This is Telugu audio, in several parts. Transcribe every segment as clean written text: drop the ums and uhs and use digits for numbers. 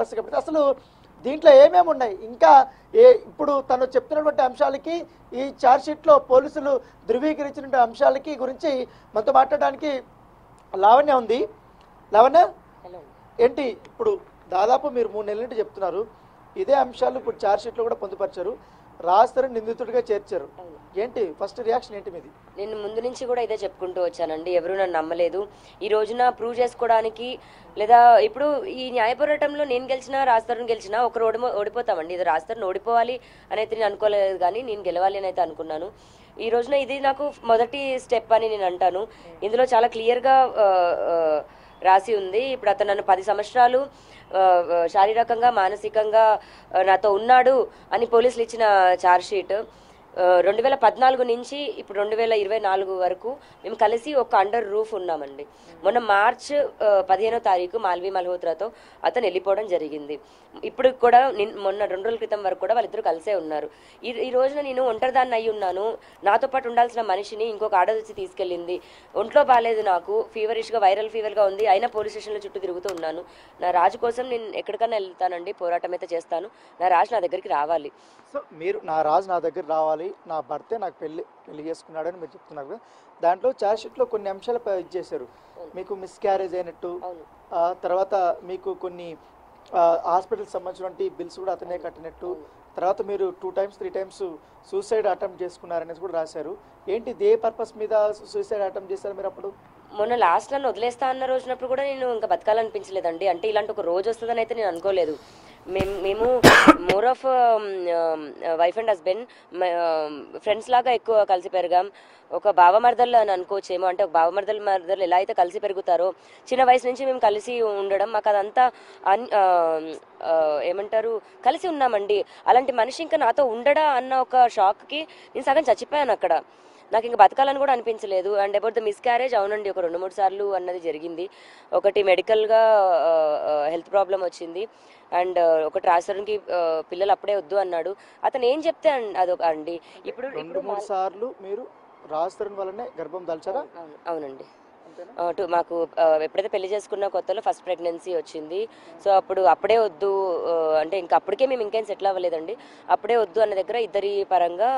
పర్పస్గా పెడితే అసలు దీంట్లో ఏమేమి ఉన్నాయి ఇంకా ఇప్పుడు తను చెప్తున్నటువంటి అంశాలకి ఈ ఛార్జ్షీట్లో పోలీసులు ధృవీకరించిన అంశాలకి గురించి మనతో మాట్లాడడానికి లావణ్య ఉంది. లావణ్య, ఏంటి ఇప్పుడు దాదాపు మీరు 3 నెలల నుండి చెప్తున్నారు ఇదే అంశాలు ఇప్పుడు ఛార్జ్షీట్లో కూడా పొందుపరిచారు, రాస్తారు నిందితుడిగా చేర్చారు, ఏంటి ఫస్ట్ రియాక్షన్ ఏంటి మీది? నేను ముందు నుంచి కూడా ఇదే చెప్పుకుంటూ వచ్చానండి, ఎవరు నన్ను నమ్మలేదు. ఈ రోజున ప్రూవ్ చేసుకోవడానికి లేదా ఇప్పుడు ఈ న్యాయ పోరాటంలో నేను గెలిచినా రాజతరుణ్ గెలిచినా ఒకరు ఓడిపోతామండి. ఇది రాజతరుణ్ ఓడిపోవాలి అని అయితే నేను అనుకోలేదు, కానీ నేను గెలవాలి అని అయితే అనుకున్నాను. ఈ రోజున ఇది నాకు మొదటి స్టెప్ అని నేను అంటాను. ఇందులో చాలా క్లియర్గా రాసి ఉంది. ఇప్పుడు అతను నన్ను 10 సంవత్సరాలు శారీరకంగా మానసికంగా నాతో ఉన్నాడు అని పోలీసులు ఇచ్చిన ఛార్జ్షీట్ 2014 నుంచి ఇప్పుడు 2024 వరకు మేము కలిసి ఒక అండర్ రూఫ్ ఉన్నామండి. మొన్న మార్చ్ 15వ తారీఖు మాల్వి మల్హోత్రాతో అతను వెళ్ళిపోవడం జరిగింది. ఇప్పుడు కూడా మొన్న 2 రోజుల క్రితం వరకు కూడా వాళ్ళిద్దరూ కలిసే ఉన్నారు. ఈ రోజున నేను ఒంటరిదాన్ని అయి ఉన్నాను. నాతో పాటు ఉండాల్సిన మనిషిని ఇంకొక ఆడదొచ్చి తీసుకెళ్ళింది. ఒంట్లో బాగాలేదు, నాకు ఫీవరిష్గా వైరల్ ఫీవర్గా ఉంది, అయినా పోలీస్ స్టేషన్లో చుట్టూ తిరుగుతూ ఉన్నాను. నా రాజు కోసం నేను ఎక్కడికైనా వెళ్తానండి, పోరాటం అయితే చేస్తాను. నా రాజు నా దగ్గరికి రావాలి. సో మీరు నా రాజు నా దగ్గర రావాలి, నా భర్తే నాకు పెళ్లి చేసుకున్నాడని మీరు చెప్తున్నారు కదా, దాంట్లో ఛార్జ్షీట్లో కొన్ని అంశాలు ఇచ్చేశారు. మీకు మిస్ క్యారేజ్ అయినట్టు, తర్వాత మీకు కొన్ని హాస్పిటల్ సంబంధించినటువంటి బిల్స్ కూడా అతనే కట్టినట్టు, తర్వాత మీరు 2 times 3 times సూసైడ్ అటెంప్ట్ చేసుకున్నారనేసి కూడా రాశారు. ఏంటి ఏ పర్పస్ మీద సూసైడ్ అటెంప్ట్ చేశారు మీరు అప్పుడు? మొన్న లాస్ట్ నన్ను వదిలేస్తా అన్న రోజునప్పుడు కూడా నేను ఇంకా బతకాలనిపించలేదండి. అంటే ఇలాంటి ఒక రోజు వస్తుందని అయితే నేను అనుకోలేదు. మేము more of wife and husband friends లాగా ఎక్కువ కలిసి పెరిగాం. ఒక బావమర్దలు అని అనుకోవచ్చేమో, అంటే ఒక మర్దలు ఎలా అయితే కలిసి పెరుగుతారో చిన్న వయసు నుంచి మేము కలిసి ఉండడం, మాకు అదంతా ఏమంటారు కలిసి ఉన్నామండి. అలాంటి మనిషి ఇంకా నాతో ఉండడా అన్న ఒక షాక్కి నేను సగం చచ్చిపోయాను అక్కడ. నాకు ఇంకా బతకాలని కూడా అనిపించలేదు. And about the miss carriage, అవునండి, ఒక 2-3 సార్లు అన్నది జరిగింది. ఒకటి మెడికల్గా హెల్త్ ప్రాబ్లం వచ్చింది, అండ్ ఒకటి రాజతరుణ్కి పిల్లలు అప్పుడే వద్దు అన్నాడు. అతను ఏం చెప్తే అదొక అండి. ఇప్పుడు 2-3 సార్లు మీరు రాజతరుణ్ వల్లనే గర్భం దాల్చారా? అవునండి. మాకు ఎప్పుడైతే పెళ్లి చేసుకున్న కొత్తలో ఫస్ట్ ప్రెగ్నెన్సీ వచ్చింది. సో అప్పుడే వద్దు అంటే ఇంకా అప్పటికే మేము ఇంకేం సెటిల్ అవ్వలేదండి. అప్పుడే వద్దు అన్న దగ్గర ఇద్దరి పరంగా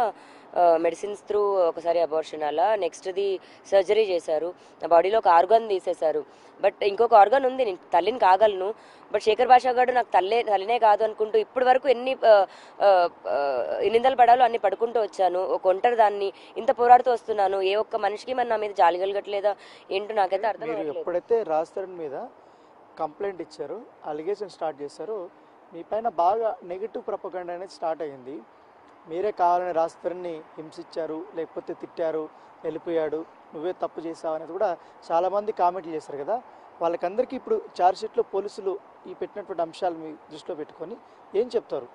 మెడిసిన్స్ త్రూ ఒకసారి అబార్షన్, అలా నెక్స్ట్ది సర్జరీ చేశారు. నా బాడీలో ఒక ఆర్గాన్ తీసేశారు. బట్ ఇంకొక ఆర్గాన్ ఉంది, నేను తల్లిని కాగలను. బట్ శేఖర్ భాషా గారు నాకు తల్లినే కాదు అనుకుంటూ ఇప్పటి వరకు ఎన్ని నిందలు పడాలో అన్ని పడుకుంటూ వచ్చాను. ఒక ఒంటరి దాన్ని ఇంత పోరాడుతూ వస్తున్నాను. ఏ ఒక్క మనిషికి మన నా మీద జాలి కలగట్లేదా ఏంటో నాకైతే అర్థం కావట్లేదు. ఎప్పుడైతే రాజతరుణ్ మీద కంప్లైంట్ ఇచ్చారు, అలిగేషన్ స్టార్ట్ చేశారు, మీ పైన బాగా నెగిటివ్ ప్రొపగండా అనేది స్టార్ట్ అయ్యింది. మీరే కావాలని రాజతరుణ్ని హింసించారు, లేకపోతే తిట్టారు, వెళ్ళిపోయాడు, నువ్వే తప్పు చేసావు అనేది కూడా చాలామంది కామెంట్లు చేశారు కదా. వాళ్ళకందరికీ ఇప్పుడు ఛార్జ్షీట్లో పోలీసులు ఈ పెట్టినటువంటి అంశాలు మీ దృష్టిలో పెట్టుకొని ఏం చెప్తారు?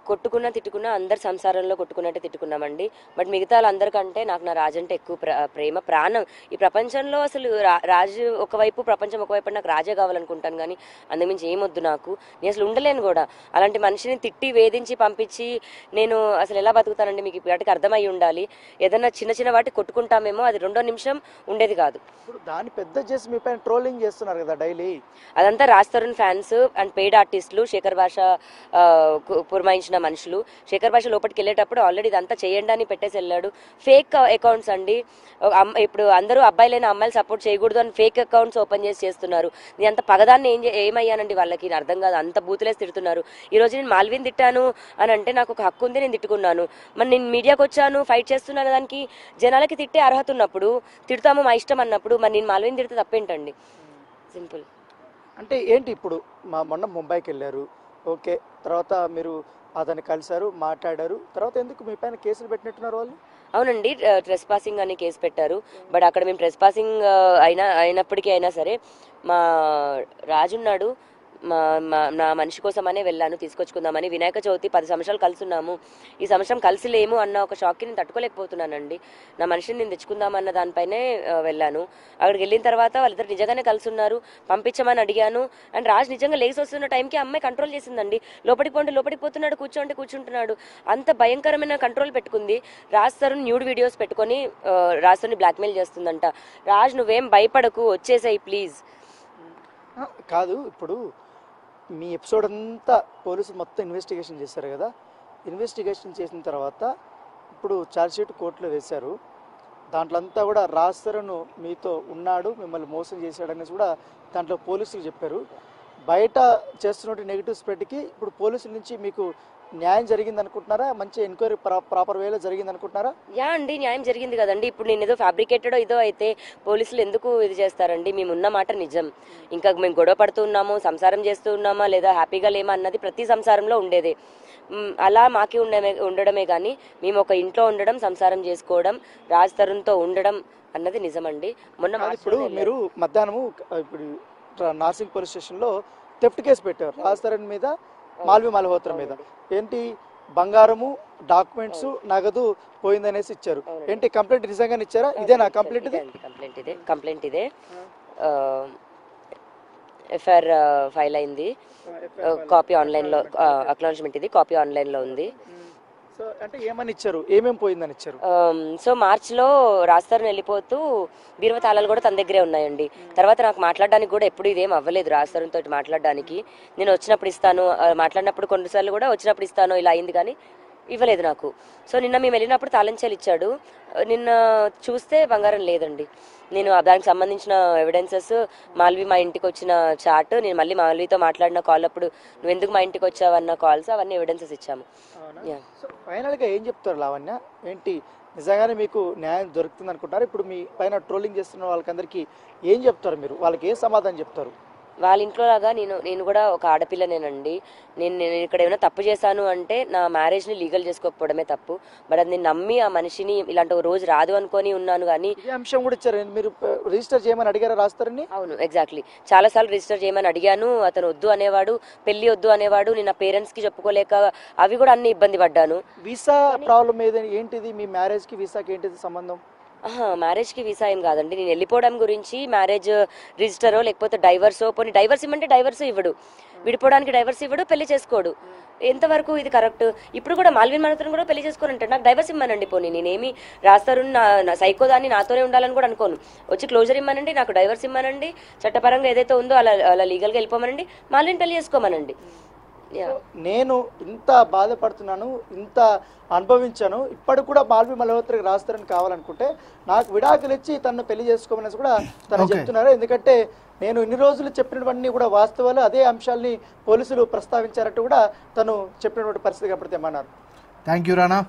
కొట్టుకున్నా తిట్టుకున్నా అందరు సంసారంలో కొట్టుకున్నట్టే తిట్టుకున్నామండి. బట్ మిగతా వాళ్ళందరికంటే నాకు నా రాజు అంటే ఎక్కువ ప్రేమ, ప్రాణం. ఈ ప్రపంచంలో అసలు రాజు ఒకవైపు, ప్రపంచం ఒకవైపు నాకు రాజే కావాలనుకుంటాను, కానీ అందుమించి ఏమొద్దు నాకు. నేను అసలు ఉండలేను కూడా. అలాంటి మనిషిని తిట్టి వేధించి పంపించి నేను అసలు ఎలా బతుకుతానండి? మీకు వాటికి అర్థమై ఉండాలి. ఏదైనా చిన్న వాటి కొట్టుకుంటామేమో, అది 2వ నిమిషం ఉండేది కాదు. ఇప్పుడు దాన్ని పెద్ద చేసి మీ పైన ట్రోలింగ్ చేస్తున్నారు కదా డైలీ. అదంతా రాజతరుణ్ ఫ్యాన్స్ అండ్ పెయిడ్ ఆర్టిస్టులు, శేఖర్ భాష పురమాయించిన మనుషులు. శేఖర్ భాష లోపలికి వెళ్ళేటప్పుడు ఆల్రెడీ ఇదంతా చేయండి అని పెట్టేసి వెళ్ళాడు. ఫేక్ అకౌంట్స్ అండి. ఇప్పుడు అందరూ అబ్బాయిలైన అమ్మాయిలు సపోర్ట్ చేయకూడదు అని ఫేక్ అకౌంట్స్ ఓపెన్ చేస్తున్నారు. నేను అంత పగదాన్ని ఏమయ్యానండి వాళ్ళకి అర్థం కాదు. అంత బూతులేసి తిడుతున్నారు. ఈ రోజు నేను మాల్విని తిట్టాను అని అంటే నాకు ఒక హక్కు ఉంది, నేను తిట్టుకున్నాను. మరి నేను మీడియాకి వచ్చాను, ఫైట్ చేస్తున్నాను, దానికి జనాలకి తిట్టే అర్హత ఉన్నప్పుడు, తిడతాము మా ఇష్టం అన్నప్పుడు, మరి నేను మాల్విని తిడితే తప్పేంటండి? సింపుల్. అంటే ఏంటి ఇప్పుడు మొన్న ముంబైకి వెళ్ళారు, ఓకే, తర్వాత మీరు అతన్ని కలిశారు, మాట్లాడారు, తర్వాత ఎందుకు మీ పైన కేసులు పెట్టినట్టున్నారు వాళ్ళు? అవునండి, ట్రెస్ పాసింగ్ అని కేసు పెట్టారు. బట్ అక్కడ మేము ట్రెస్ పాసింగ్ అయినప్పటికీ అయినా సరే మా రాజున్నాడు, నా మనిషి కోసమనే వెళ్ళాను, తీసుకొచ్చుకుందామని. వినాయక చవితి 10 సంవత్సరాలు కలిసి ఉన్నాము, ఈ సంవత్సరం కలిసి లేము అన్న ఒక షాక్కి నేను తట్టుకోలేకపోతున్నానండి. నా మనిషిని నేను తెచ్చుకుందామన్న దానిపైనే వెళ్ళాను. అక్కడికి వెళ్ళిన తర్వాత వాళ్ళిద్దరు నిజంగానే కలిసి ఉన్నారు, పంపించమని అడిగాను. అండ్ రాజు నిజంగా లేచి వస్తున్న టైంకి అమ్మాయి కంట్రోల్ చేసిందండి. లోపలికి పోతున్నాడు, కూర్చుంటున్నాడు. అంత భయంకరమైన కంట్రోల్ పెట్టుకుంది. రాజ్ తరుణ్ న్యూడ్ వీడియోస్ పెట్టుకొని రాజ్ తరుణ్ని బ్లాక్మెయిల్ చేస్తుందంట. రాజ్ నువ్వేం భయపడకు, వచ్చేసాయి ప్లీజ్. కాదు, ఇప్పుడు మీ ఎపిసోడ్ అంతా పోలీసులు మొత్తం ఇన్వెస్టిగేషన్ చేశారు కదా, ఇన్వెస్టిగేషన్ చేసిన తర్వాత ఇప్పుడు ఛార్జ్షీట్ కోర్టులో వేశారు. దాంట్లో అంతా కూడా రాజ్ తరుణ్ మీతో ఉన్నాడు, మిమ్మల్ని మోసం చేశాడనేసి కూడా దాంట్లో పోలీసులు చెప్పారు. బయట చేస్తున్న నెగిటివ్ స్ప్రెడ్కి ఇప్పుడు పోలీసుల నుంచి మీకు న్యాయం జరిగింది అనుకుంటున్నారా? మంచి ఎంక్వైరీ ప్రాపర్ వేలో జరిగింది అనుకుంటున్నారా? యా అండి, న్యాయం జరిగింది కదండి. ఇప్పుడు నేను ఏదో ఫ్యాబ్రికేటెడ్ ఏదో అయితే పోలీసులు ఎందుకు ఇది చేస్తారండి? మేము ఉన్న మాట నిజం. ఇంకా మేము గొడవ పడుతూ ఉన్నాము, సంసారం చేస్తూ ఉన్నామా లేదా హ్యాపీగా లేమా అన్నది ప్రతి సంసారంలో ఉండేదే. అలా మాకి ఉండడమే కానీ మేము ఒక ఇంట్లో ఉండడం, సంసారం చేసుకోవడం, రాజ్ తరుణ్తో ఉండడం అన్నది నిజమండి. మొన్న ఇప్పుడు మీరు మధ్యాహ్నము ఇప్పుడు నార్సింగ్ పోలీస్ స్టేషన్లో థెఫ్ట్ కేసు పెట్టారు రాజ్ తరుణ్ మీద, మాల్వి మల్హోత్రా మీద. ఏంటి బంగారము, డాక్యుమెంట్స్, నగదు పోయిందనేసి ఇచ్చారు. ఏంటి కంప్లైంట్ నిజంగానే ఇచ్చారా? ఇదేనా కంప్లైంట్? కంప్లైంట్ ఇదే ఎఫ్ఐఆర్ ఫైల్ అయింది. కాపీ ఆన్లైన్లో అక్నాలజ్మెంట్ ఇది కాపీ ఆన్లైన్లో ఉంది. సో అంటే ఏమని ఇచ్చారు, ఏమేమి పోయిందని ఇచ్చారు? సో మార్చ్లో రాజ్ తరుణ్ వెళ్ళిపోతూ బీరువా తాళాలు కూడా తన దగ్గరే ఉన్నాయండి. తర్వాత నాకు మాట్లాడడానికి కూడా ఎప్పుడు ఇదేం అవ్వలేదు రాజ్ తరుణ్ తోటి మాట్లాడడానికి. నేను వచ్చినప్పుడు ఇస్తాను, మాట్లాడినప్పుడు కొన్నిసార్లు కూడా వచ్చినప్పుడు ఇస్తాను ఇలా అయింది, కానీ ఇవ్వలేదు నాకు. సో నిన్న మేము వెళ్ళినప్పుడు తాళం చెల్లి ఇచ్చాడు. నిన్న చూస్తే బంగారం లేదండి. నేను దానికి సంబంధించిన ఎవిడెన్సెస్, మాల్వి మా ఇంటికి వచ్చిన చాట్, నేను మళ్ళీ మాల్వితో మాట్లాడిన కాల్ అప్పుడు నువ్వు ఎందుకు మా ఇంటికి వచ్చావన్న కాల్స్, అవన్నీ ఎవిడెన్సెస్ ఇచ్చాము. ఫైనల్గా ఏం చెప్తారు లావణ్య? ఏంటి నిజంగానే మీకు న్యాయం దొరుకుతుంది అనుకుంటారు? ఇప్పుడు మీ పైన ట్రోలింగ్ చేస్తున్న వాళ్ళకందరికీ ఏం చెప్తారు మీరు? వాళ్ళకి ఏం సమాధానం చెప్తారు? వాళ్ళ ఇంట్లో లాగా నేను కూడా ఒక ఆడపిల్లనేనండి. నేను ఇక్కడ ఏమైనా తప్పు చేశాను అంటే నా మ్యారేజ్ని లీగల్ చేసుకోకపోవడమే తప్పు. బట్ అది నేను నమ్మి ఆ మనిషిని ఇలాంటి ఒక రోజు రాదు అనుకొని ఉన్నాను. కానీ ఈ అంశం కూడా ఇచ్చారు, మీరు రిజిస్టర్ చేయమని అడిగారా రాస్తారని? అవును, ఎగ్జాక్ట్లీ. చాలాసార్లు రిజిస్టర్ చేయమని అడిగాను. అతను వద్దు అనేవాడు, పెళ్లి వద్దు అనేవాడు. నేను నా పేరెంట్స్కి చెప్పుకోలేక అవి కూడా అన్ని ఇబ్బంది పడ్డాను. వీసా ప్రాబ్లం ఏంటిది? మీ మ్యారేజ్కి వీసాకి ఏంటిది సంబంధం? మ్యారేజ్కి వీసా ఏం కాదండి. నేను వెళ్ళిపోవడం గురించి మ్యారేజ్ రిజిస్టరో లేకపోతే డైవర్సో, పోనీ డైవర్స్ ఇవ్వమంటే డైవర్స్ ఇవ్వడు, విడిపోవడానికి డైవర్స్ ఇవ్వడు, పెళ్లి చేసుకోడు. ఎంతవరకు ఇది కరెక్ట్? ఇప్పుడు కూడా మాల్వి మల్హోత్రా కూడా పెళ్లి చేసుకొని అంటాడు, నాకు డైవర్స్ ఇమ్మనండి. పోనీ నేనేమి రాజ్ తరుణ్ నా సైకో దాన్ని నాతోనే ఉండాలని కూడా అనుకోను. వచ్చి క్లోజర్ ఇమ్మనండి, నాకు డైవర్స్ ఇమ్మనండి, చట్టపరంగా ఏదైతే ఉందో అలా లీగల్గా వెళ్ళిపోమనండి, మాల్విని పెళ్లి చేసుకోమనండి. నేను ఇంత బాధపడుతున్నాను, ఇంత అనుభవించాను, ఇప్పటికి కూడా మాల్వి మల్హోత్రాకి రాజ్ తరుణ్ కావాలనుకుంటే నాకు విడాకులు ఇచ్చి తను పెళ్లి చేసుకోమనేసి కూడా తను చెప్తున్నారు. ఎందుకంటే నేను ఇన్ని రోజులు చెప్పినవన్నీ కూడా వాస్తవాలు, అదే అంశాలని పోలీసులు ప్రస్తావించారంటూ కూడా తను చెప్పినటువంటి పరిస్థితి కనపడితే ఏమన్నారు. Thank you Rana.